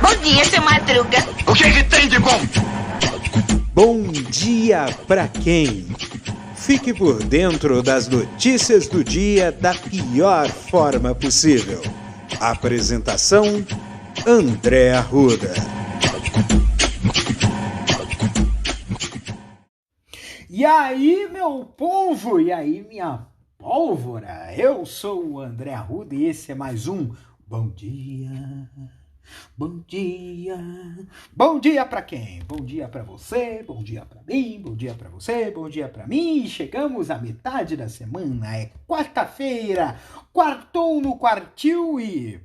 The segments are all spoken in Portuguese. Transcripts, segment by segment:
Bom dia, seu Madruga. O que tem de bom? Bom dia pra quem? Fique por dentro das notícias do dia da pior forma possível. Apresentação: André Arruda. E aí, meu povo? E aí, minha pólvora? Eu sou o André Arruda e esse é mais um Bom Dia. Bom dia. Bom dia pra quem? Bom dia pra você, bom dia pra mim, bom dia pra você, bom dia pra mim. Chegamos à metade da semana, é quarta-feira, quartou no quartil e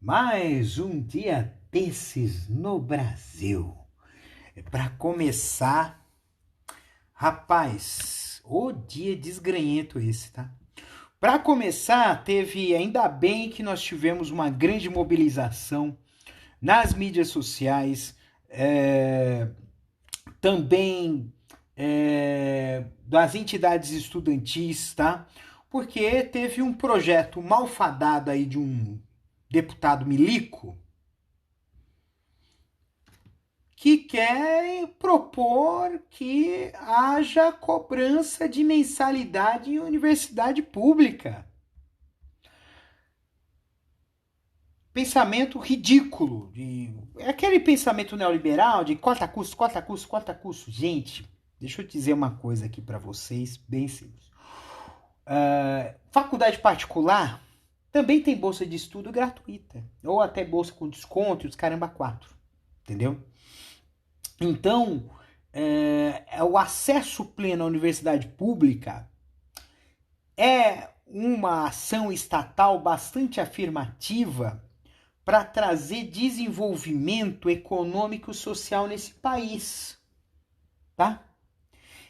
mais um dia desses no Brasil. Pra começar, rapaz, o dia desgranhento esse, tá? Pra começar, ainda bem que nós tivemos uma grande mobilização nas mídias sociais, também das entidades estudantis, tá? Porque teve um projeto malfadado aí de um deputado milico que quer propor que haja cobrança de mensalidade em universidade pública. Pensamento ridículo. É aquele pensamento neoliberal de corta custo, corta custo, corta custo. Gente, deixa eu dizer uma coisa aqui para vocês, bem simples. Faculdade particular também tem bolsa de estudo gratuita. Ou até bolsa com desconto e os caramba 4. Entendeu? Então, o acesso pleno à universidade pública é uma ação estatal bastante afirmativa para trazer desenvolvimento econômico e social nesse país, tá?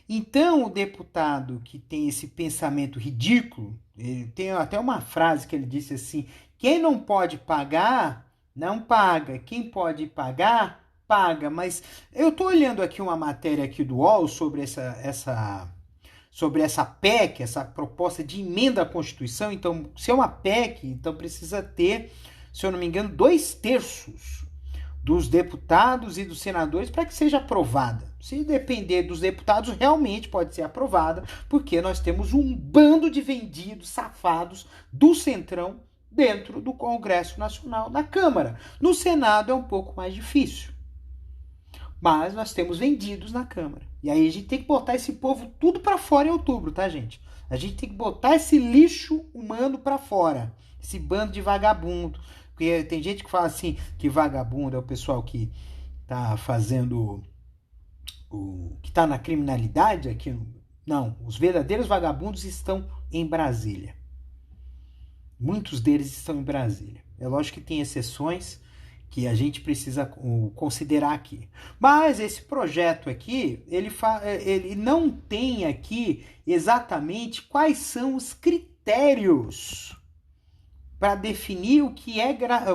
Então, o deputado que tem esse pensamento ridículo, ele tem até uma frase que ele disse assim: quem não pode pagar, não paga. Quem pode pagar, paga. Mas eu tô olhando aqui uma matéria aqui do UOL sobre essa PEC, essa proposta de emenda à Constituição. Então, se é uma PEC, então precisa ter, se eu não me engano, 2/3 dos deputados e dos senadores para que seja aprovada. Se depender dos deputados, realmente pode ser aprovada, porque nós temos um bando de vendidos, safados do Centrão dentro do Congresso Nacional, na Câmara. No Senado é um pouco mais difícil. Mas nós temos vendidos na Câmara. E aí a gente tem que botar esse povo tudo para fora em outubro, tá, gente? A gente tem que botar esse lixo humano para fora. Esse bando de vagabundo. Porque tem gente que fala assim, que vagabundo é o pessoal que tá fazendo que tá na criminalidade aqui. Não, os verdadeiros vagabundos estão em Brasília. Muitos deles estão em Brasília. É lógico que tem exceções que a gente precisa considerar aqui. Mas esse projeto aqui, ele não tem aqui exatamente quais são os critérios para definir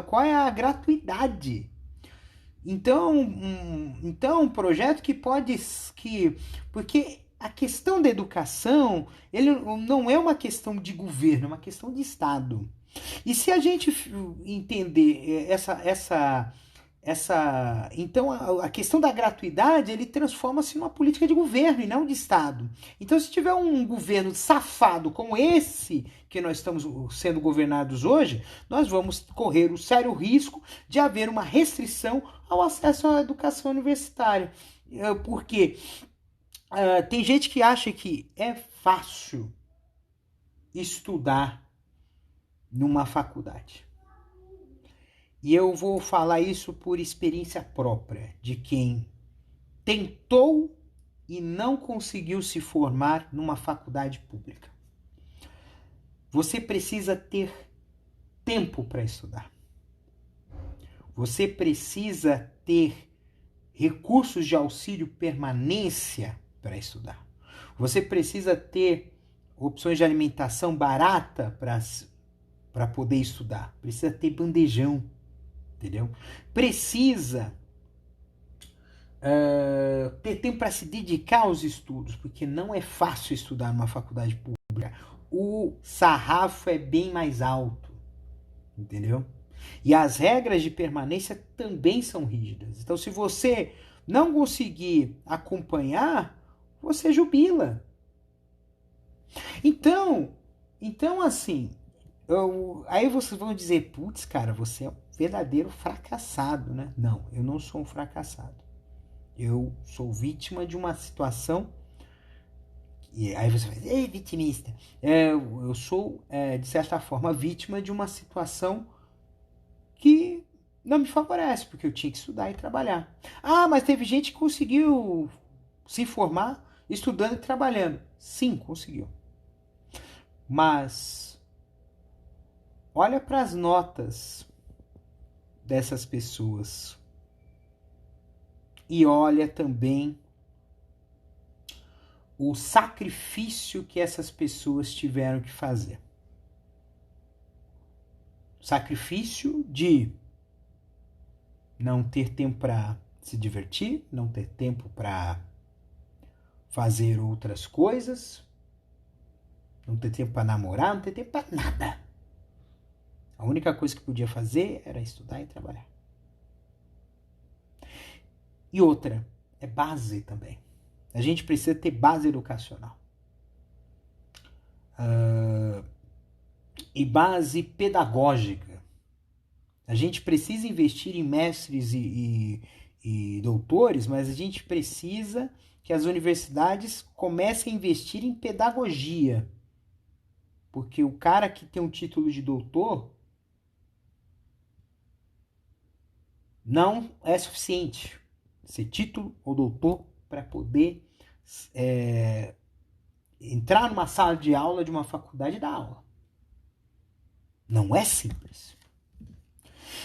qual é a gratuidade. Então, um projeto porque a questão da educação, ele não é uma questão de governo, é uma questão de Estado. E se a gente entender então a questão da gratuidade, ele transforma-se numa política de governo e não de Estado. Então, se tiver um governo safado como esse que nós estamos sendo governados hoje, nós vamos correr o sério risco de haver uma restrição ao acesso à educação universitária. Porque tem gente que acha que é fácil estudar numa faculdade. E eu vou falar isso por experiência própria, de quem tentou e não conseguiu se formar numa faculdade pública. Você precisa ter tempo para estudar. Você precisa ter recursos de auxílio permanência para estudar. Você precisa ter opções de alimentação barata para poder estudar. Precisa ter bandejão. Entendeu? Precisa ter tempo para se dedicar aos estudos, porque não é fácil estudar numa faculdade pública. O sarrafo é bem mais alto. entendeu? E as regras de permanência também são rígidas. Então, se você não conseguir acompanhar, você jubila. Então assim, aí vocês vão dizer, putz, cara, você é um verdadeiro fracassado, né? Não, eu não sou um fracassado. Eu sou vítima de uma situação. E aí você vai dizer, ei, vitimista. Eu sou, de certa forma, vítima de uma situação que não me favorece, porque eu tinha que estudar e trabalhar. Ah, mas teve gente que conseguiu se formar estudando e trabalhando. Sim, conseguiu. Mas olha para as notas dessas pessoas e olha também o sacrifício que essas pessoas tiveram que fazer. Sacrifício de não ter tempo para se divertir, não ter tempo para fazer outras coisas, não ter tempo para namorar, não ter tempo para nada. A única coisa que podia fazer era estudar e trabalhar. E outra, é base também. A gente precisa ter base educacional. E base pedagógica. A gente precisa investir em mestres e doutores, mas a gente precisa que as universidades comecem a investir em pedagogia. Porque o cara que tem um título de doutor não é suficiente ser título ou doutor para poder entrar numa sala de aula de uma faculdade e dar aula. Não é simples.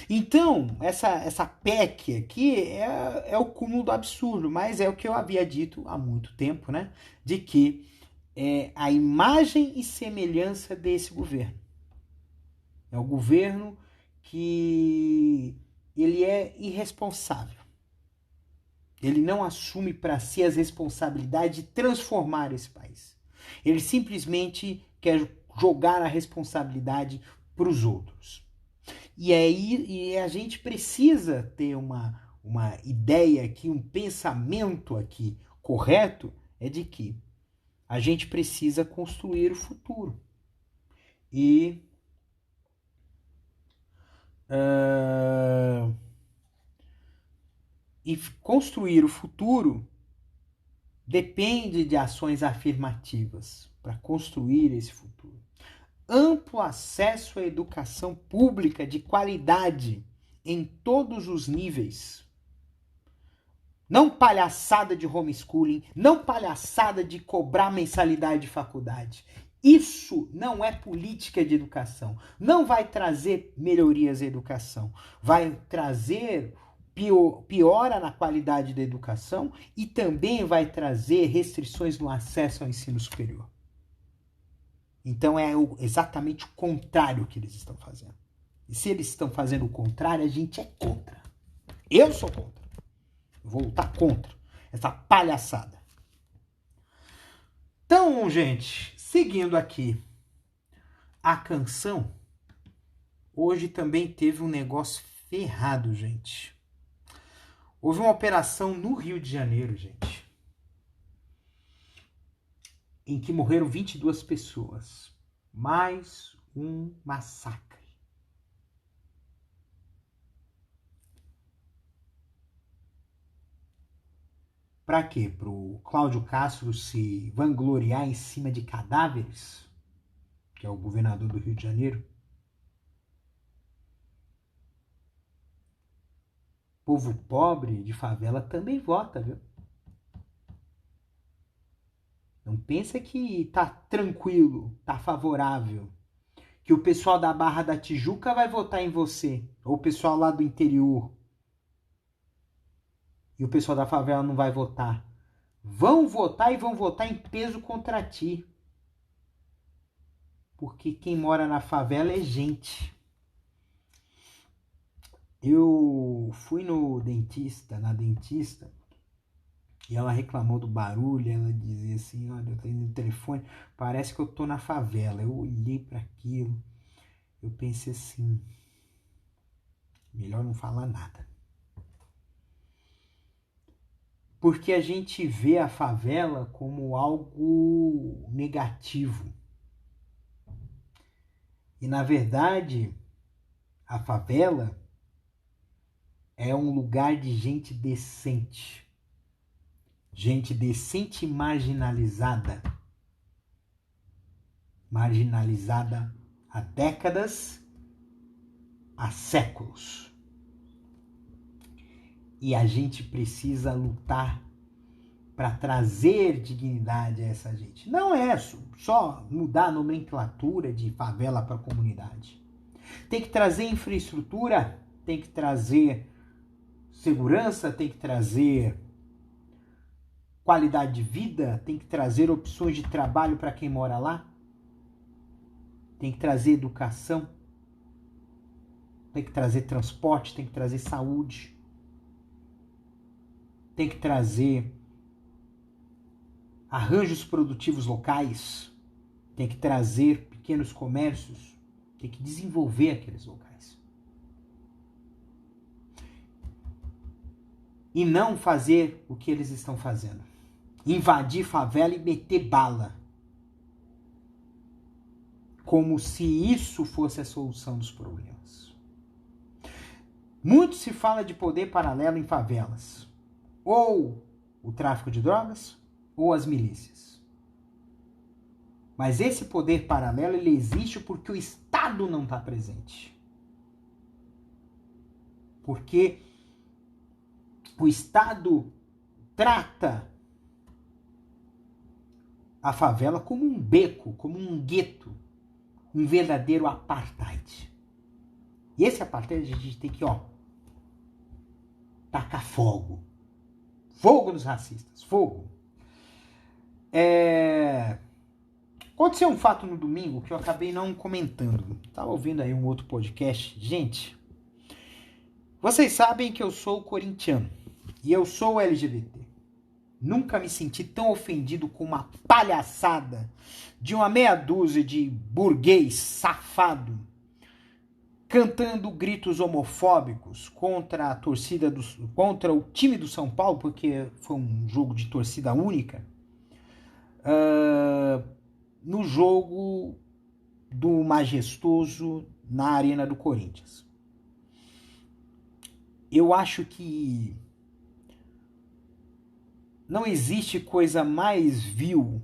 Então, essa PEC aqui é o cúmulo do absurdo, mas é o que eu havia dito há muito tempo, né? De que é a imagem e semelhança desse governo. É o governo que ele é irresponsável. Ele não assume para si as responsabilidades de transformar esse país. Ele simplesmente quer jogar a responsabilidade para os outros. E a gente precisa ter uma ideia aqui, um pensamento aqui correto, é de que a gente precisa construir o futuro. E construir o futuro depende de ações afirmativas para construir esse futuro. Amplo acesso à educação pública de qualidade em todos os níveis. Não palhaçada de homeschooling, não palhaçada de cobrar mensalidade de faculdade. Isso não é política de educação. Não vai trazer melhorias à educação. Vai trazer piora na qualidade da educação e também vai trazer restrições no acesso ao ensino superior. Então é exatamente o contrário que eles estão fazendo. E se eles estão fazendo o contrário, a gente é contra. Eu sou contra. Vou lutar contra essa palhaçada. Então, gente, seguindo aqui a canção, hoje também teve um negócio ferrado, gente. Houve uma operação no Rio de Janeiro, gente, em que morreram 22 pessoas. Mais um massacre. Para quê? Para o Cláudio Castro se vangloriar em cima de cadáveres? Que é o governador do Rio de Janeiro? Povo pobre de favela também vota, viu? Não pensa que tá tranquilo, tá favorável, que o pessoal da Barra da Tijuca vai votar em você, ou o pessoal lá do interior, e o pessoal da favela não vai votar. Vão votar e vão votar em peso contra ti. Porque quem mora na favela é gente. Eu fui na dentista, e ela reclamou do barulho, ela dizia assim, olha, eu tô indo no telefone, parece que eu tô na favela. Eu olhei para aquilo, eu pensei assim, Melhor não falar nada. Porque a gente vê a favela como algo negativo. E, na verdade, a favela é um lugar de gente decente. Gente decente e marginalizada. Marginalizada há décadas, há séculos. E a gente precisa lutar para trazer dignidade a essa gente. Não é só mudar a nomenclatura de favela para comunidade. Tem que trazer infraestrutura, tem que trazer segurança, tem que trazer qualidade de vida, tem que trazer opções de trabalho para quem mora lá, tem que trazer educação, tem que trazer transporte, tem que trazer saúde, tem que trazer arranjos produtivos locais, tem que trazer pequenos comércios, tem que desenvolver aqueles locais. E não fazer o que eles estão fazendo. Invadir favela e meter bala. Como se isso fosse a solução dos problemas. Muito se fala de poder paralelo em favelas. Ou o tráfico de drogas, ou as milícias. Mas esse poder paralelo, ele existe porque o Estado não está presente. Porque o Estado trata a favela como um beco, como um gueto, um verdadeiro apartheid. E esse apartheid a gente tem que, tacar fogo. Fogo nos racistas, fogo. Aconteceu um fato no domingo que eu acabei não comentando. Estava ouvindo aí um outro podcast. Gente, vocês sabem que eu sou corintiano e eu sou LGBT. Nunca me senti tão ofendido com uma palhaçada de uma meia dúzia de burguês safado cantando gritos homofóbicos contra a torcida contra o time do São Paulo, porque foi um jogo de torcida única, no jogo do Majestoso na Arena do Corinthians. Eu acho que não existe coisa mais vil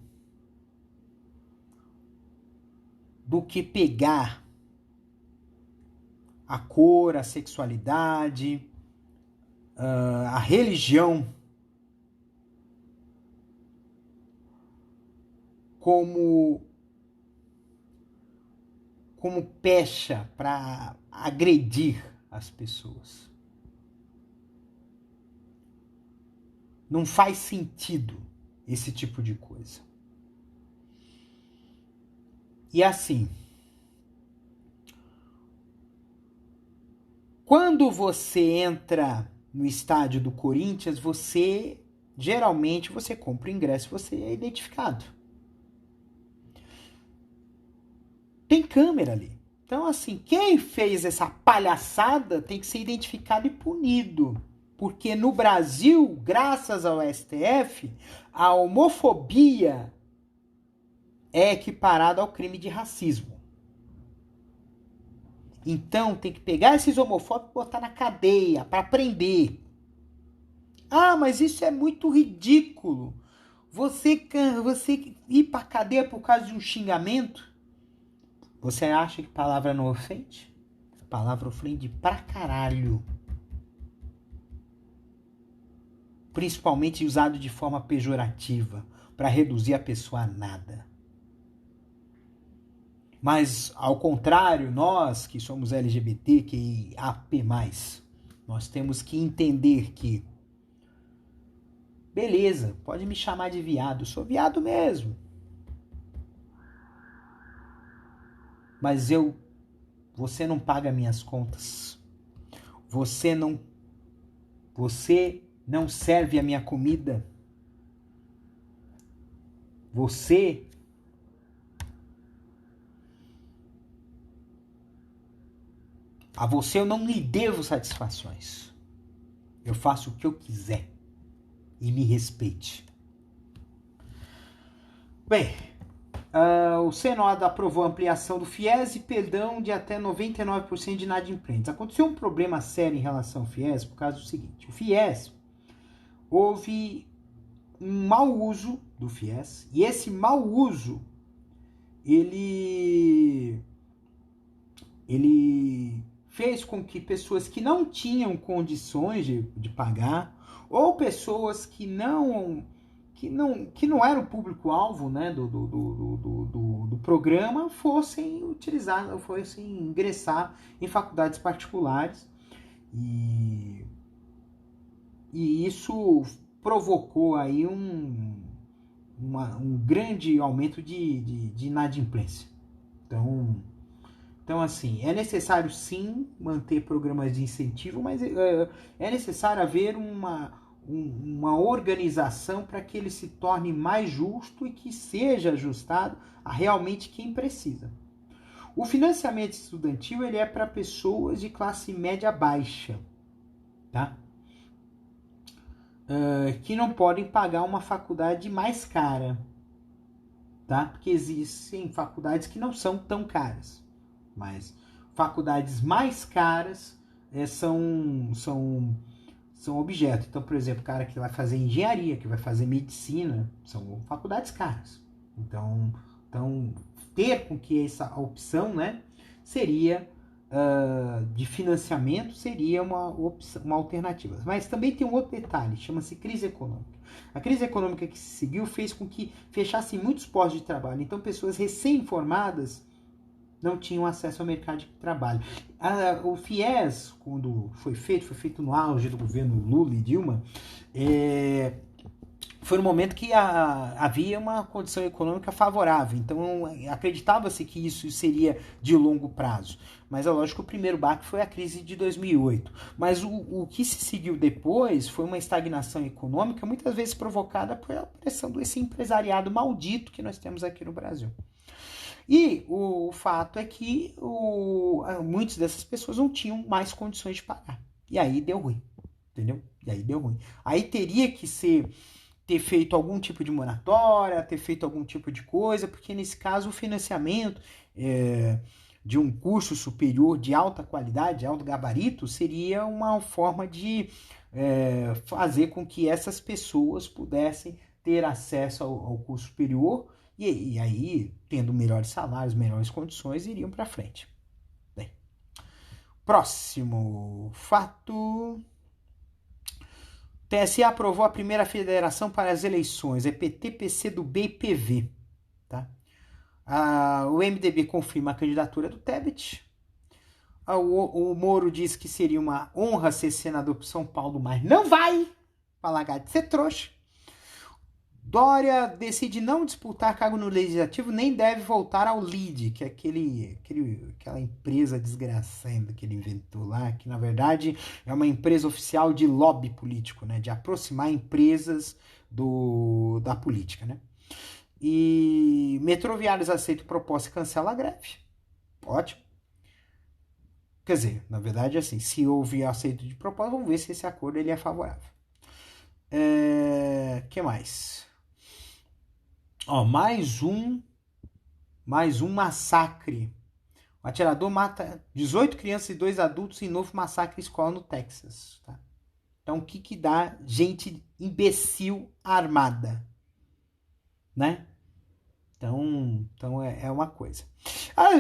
do que pegar a cor, a sexualidade, a religião como pecha para agredir as pessoas. Não faz sentido esse tipo de coisa. E assim, quando você entra no estádio do Corinthians, geralmente você compra o ingresso e você é identificado. Tem câmera ali. Então, assim, quem fez essa palhaçada tem que ser identificado e punido. Porque no Brasil, graças ao STF, a homofobia é equiparada ao crime de racismo. Então, tem que pegar esses homofóbicos e botar na cadeia para prender. Ah, mas isso é muito ridículo. Você ir para cadeia por causa de um xingamento? Você acha que palavra não ofende? A palavra ofende pra caralho. Principalmente usado de forma pejorativa, para reduzir a pessoa a nada. Mas, ao contrário, nós que somos LGBTQIAP+, nós temos que entender que, beleza, pode me chamar de viado, eu sou viado mesmo. Mas você não paga minhas contas. Você não serve a minha comida. Você A você eu não lhe devo satisfações. Eu faço o que eu quiser. E me respeite. Bem, o Senado aprovou a ampliação do FIES e perdão de até 99% de inadimplentes. Aconteceu um problema sério em relação ao FIES por causa do seguinte. O FIES, houve um mau uso do FIES. E esse mau uso, ele fez com que pessoas que não tinham condições de pagar, ou pessoas que não eram público-alvo, né, do programa, fossem ingressar em faculdades particulares. E isso provocou aí um grande aumento de inadimplência. Então, assim, é necessário sim manter programas de incentivo, mas é necessário haver uma organização para que ele se torne mais justo e que seja ajustado a realmente quem precisa. O financiamento estudantil ele é para pessoas de classe média baixa, tá? Que não podem pagar uma faculdade mais cara, tá? Porque existem faculdades que não são tão caras. Mas faculdades mais caras são objeto. Então, por exemplo, o cara que vai fazer engenharia, que vai fazer medicina, são faculdades caras. Então ter com que essa opção, né, seria de financiamento, seria uma alternativa. Mas também tem um outro detalhe, chama-se crise econômica. A crise econômica que se seguiu fez com que fechassem muitos postos de trabalho. Então, pessoas recém-formadas não tinham acesso ao mercado de trabalho. O FIES, quando foi feito no auge do governo Lula e Dilma, foi no momento que havia uma condição econômica favorável. Então, acreditava-se que isso seria de longo prazo. Mas é lógico que o primeiro baque foi a crise de 2008. Mas o que se seguiu depois foi uma estagnação econômica, muitas vezes provocada pela pressão desse empresariado maldito que nós temos aqui no Brasil. E o fato é que muitas dessas pessoas não tinham mais condições de pagar. E aí deu ruim, entendeu? Aí teria que ter feito algum tipo de moratória, ter feito algum tipo de coisa, porque nesse caso o financiamento de um curso superior de alta qualidade, de alto gabarito, seria uma forma de fazer com que essas pessoas pudessem ter acesso ao curso superior. E aí, tendo melhores salários, melhores condições, iriam para frente. Bem, próximo fato. TSE aprovou a primeira federação para as eleições. É PT, PCdoB e PV. Tá? O MDB confirma a candidatura do Tebet. O Moro diz que seria uma honra ser senador por São Paulo, mas não vai. Para largar de ser trouxa. Dória decide não disputar cargo no Legislativo, nem deve voltar ao LIDE, que é aquela empresa desgraçada que ele inventou lá, que na verdade é uma empresa oficial de lobby político, né, de aproximar empresas da política. Né? E Metroviários aceita proposta e cancela a greve. Ótimo. Quer dizer, na verdade, assim, se houve aceito de proposta, vamos ver se esse acordo ele é favorável. Que mais? Mais um massacre. O atirador mata 18 crianças e 2 adultos em novo massacre escolar no Texas. Tá? Então, o que dá gente imbecil armada? Né? Então é uma coisa.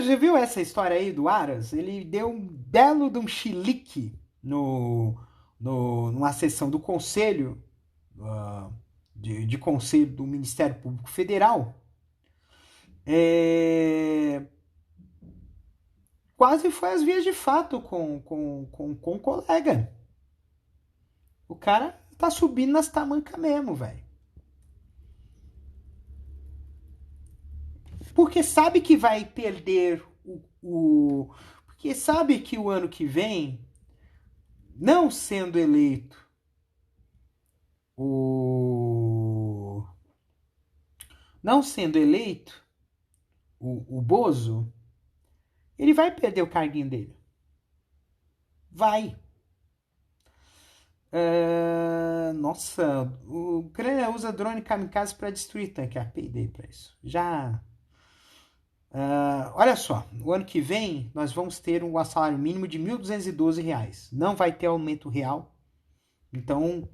Já viu essa história aí do Aras? Ele deu um belo de um chilique numa sessão do Conselho de Conselho do Ministério Público Federal, quase foi às vias de fato com o colega. O cara tá subindo nas tamancas mesmo, velho. Porque sabe que vai perder porque sabe que o ano que vem, não sendo eleito o Bozo, ele vai perder o carguinho dele. Vai. Nossa, o Ucrânia usa drone kamikaze para destruir tanque. Peidei para isso. Já. Olha só, o ano que vem nós vamos ter um salário mínimo de R$ 1.212. Não vai ter aumento real. Então,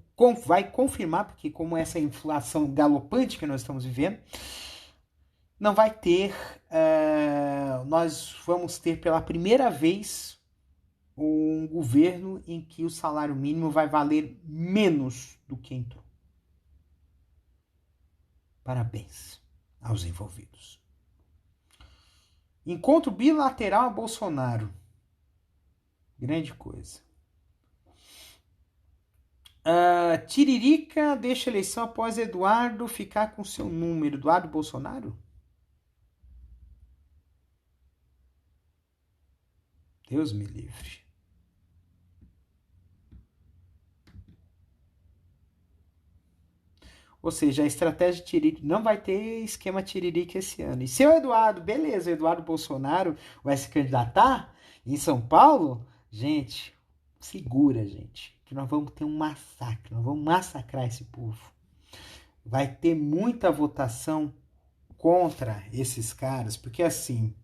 vai confirmar, porque como essa inflação galopante que nós estamos vivendo, não vai ter. Nós vamos ter pela primeira vez um governo em que o salário mínimo vai valer menos do que entrou. Parabéns aos envolvidos. Encontro bilateral a Bolsonaro. Grande coisa. Tiririca deixa a eleição após Eduardo ficar com seu número. Eduardo Bolsonaro? Deus me livre. Ou seja, a estratégia de Tiririca não vai ter esquema Tiririca esse ano. E seu Eduardo, beleza, o Eduardo Bolsonaro vai se candidatar em São Paulo? Gente, segura, gente, que nós vamos ter um massacre, nós vamos massacrar esse povo. Vai ter muita votação contra esses caras, porque assim,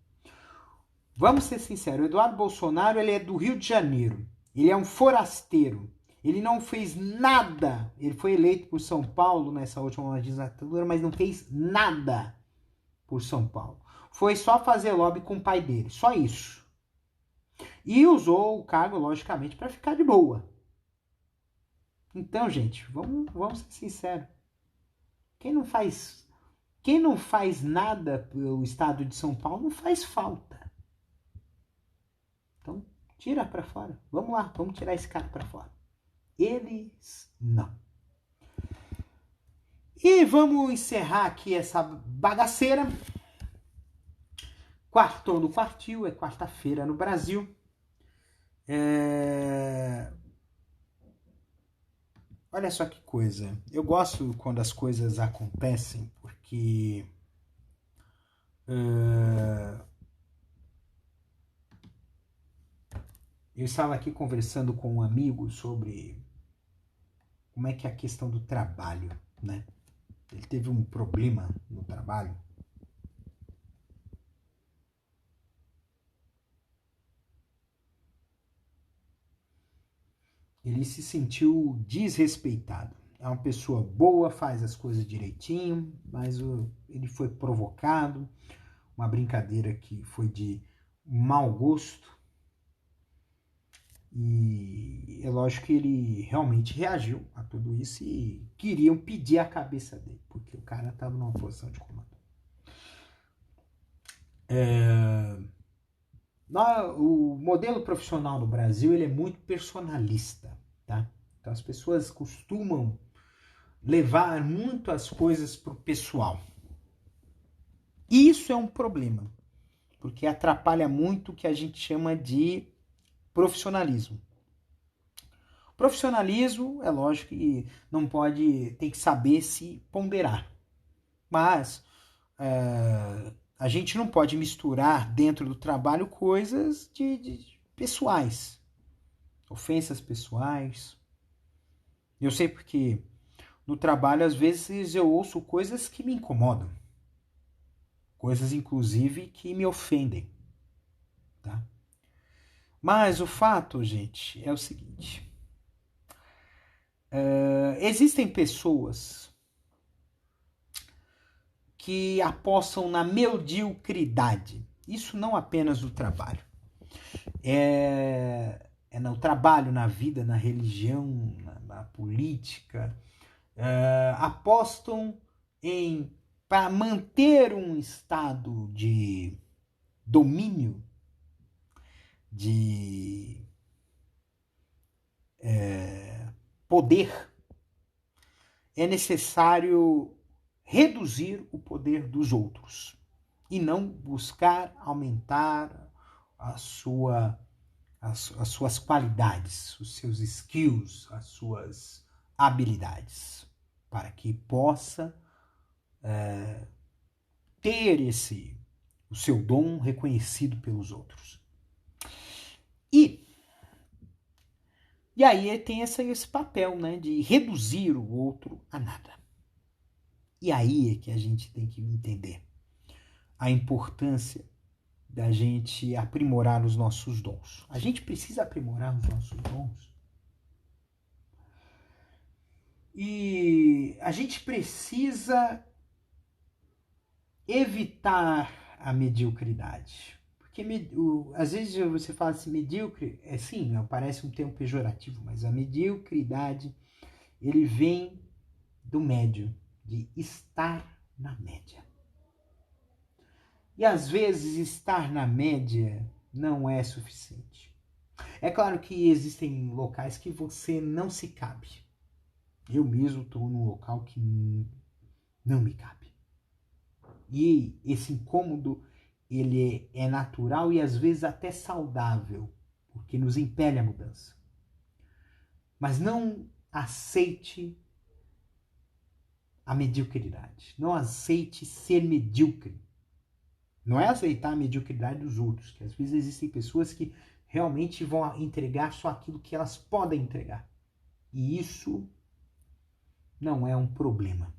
vamos ser sinceros, o Eduardo Bolsonaro ele é do Rio de Janeiro, ele é um forasteiro. Ele não fez nada. Ele foi eleito por São Paulo nessa última legislatura, mas não fez nada por São Paulo. Foi só fazer lobby com o pai dele. Só isso. E usou o cargo, logicamente, para ficar de boa. Então, gente, vamos ser sinceros. Quem não faz nada pelo estado de São Paulo não faz falta. Então, tira para fora. Vamos lá, vamos tirar esse cara para fora. Eles não. E vamos encerrar aqui essa bagaceira. Quartou no quartil, é quarta-feira no Brasil. Olha só que coisa. Eu gosto quando as coisas acontecem, porque eu estava aqui conversando com um amigo sobre como é que é a questão do trabalho, né? Ele teve um problema no trabalho. Ele se sentiu desrespeitado. É uma pessoa boa, faz as coisas direitinho, mas ele foi provocado. Uma brincadeira que foi de mau gosto. E é lógico que ele realmente reagiu a tudo isso e queriam pedir a cabeça dele, porque o cara estava numa posição de comando. O modelo profissional no Brasil ele é muito personalista, tá? Então as pessoas costumam levar muito as coisas para o pessoal. E isso é um problema, porque atrapalha muito o que a gente chama de profissionalismo. Profissionalismo, é lógico que não pode, tem que saber se ponderar. Mas a gente não pode misturar dentro do trabalho coisas de pessoais. Ofensas pessoais. Eu sei porque no trabalho, às vezes, eu ouço coisas que me incomodam. Coisas, inclusive, que me ofendem. Tá? Mas o fato, gente, é o seguinte. Existem pessoas que apostam na mediocridade. Isso não apenas no trabalho. É no trabalho, na vida, na religião, na política. Apostam para manter um estado de domínio, de poder, é necessário reduzir o poder dos outros e não buscar aumentar as suas qualidades, os seus skills, as suas habilidades, para que possa ter o seu dom reconhecido pelos outros. E E aí ele tem esse papel, né, de reduzir o outro a nada. E aí é que a gente tem que entender a importância da gente aprimorar os nossos dons. A gente precisa aprimorar os nossos dons. E a gente precisa evitar a mediocridade. Porque às vezes você fala assim, medíocre, sim, parece um termo pejorativo, mas a mediocridade, ele vem do médio, de estar na média. E às vezes estar na média não é suficiente. É claro que existem locais que você não se cabe. Eu mesmo estou num local que não me cabe. E esse incômodo, ele é natural e às vezes até saudável, porque nos impele a mudança. Mas não aceite a mediocridade. Não aceite ser medíocre. Não é aceitar a mediocridade dos outros, que às vezes existem pessoas que realmente vão entregar só aquilo que elas podem entregar. E isso não é um problema.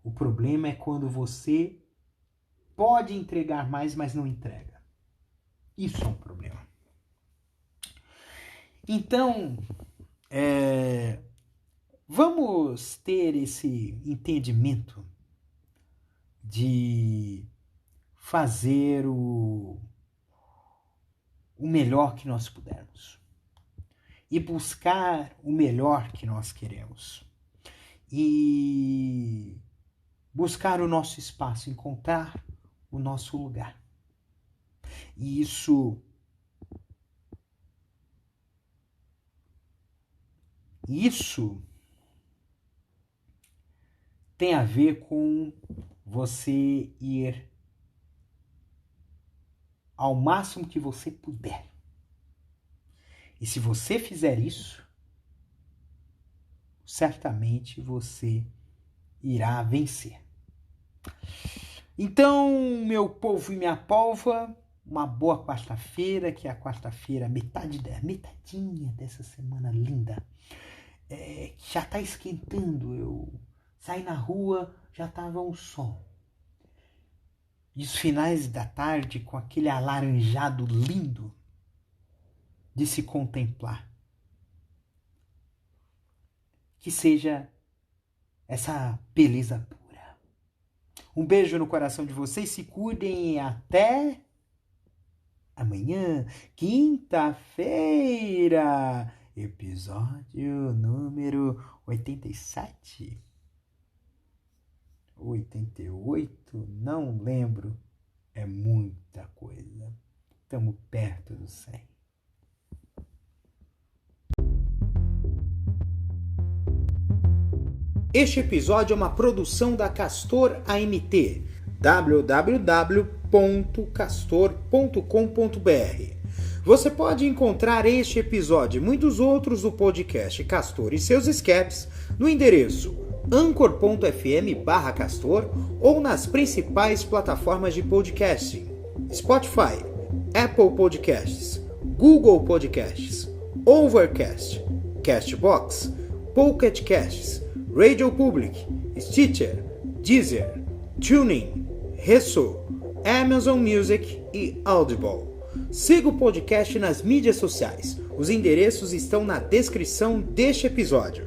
O problema é quando você pode entregar mais, mas não entrega. Isso é um problema. Então, vamos ter esse entendimento de fazer o melhor que nós pudermos e buscar o melhor que nós queremos e buscar o nosso espaço, encontrar o nosso lugar. E isso tem a ver com você ir ao máximo que você puder. E se você fizer isso, certamente você irá vencer. Então, meu povo e minha polva, uma boa quarta-feira, que é a quarta-feira, metadinha dessa semana linda. Já está esquentando, eu saí na rua, já estava um sol. E os finais da tarde com aquele alaranjado lindo de se contemplar. Que seja essa beleza pura. Um beijo no coração de vocês, se cuidem e até amanhã, quinta-feira, episódio número 87. 88, não lembro, é muita coisa. Estamos perto do 100. Este episódio é uma produção da Castor AMT, www.castor.com.br. Você pode encontrar este episódio e muitos outros do podcast Castor e seus escapes no endereço anchor.fm/castor ou nas principais plataformas de podcasting: Spotify, Apple Podcasts, Google Podcasts, Overcast, Castbox, Pocket Casts, Radio Public, Stitcher, Deezer, TuneIn, Resso, Amazon Music e Audible. Siga o podcast nas mídias sociais. Os endereços estão na descrição deste episódio.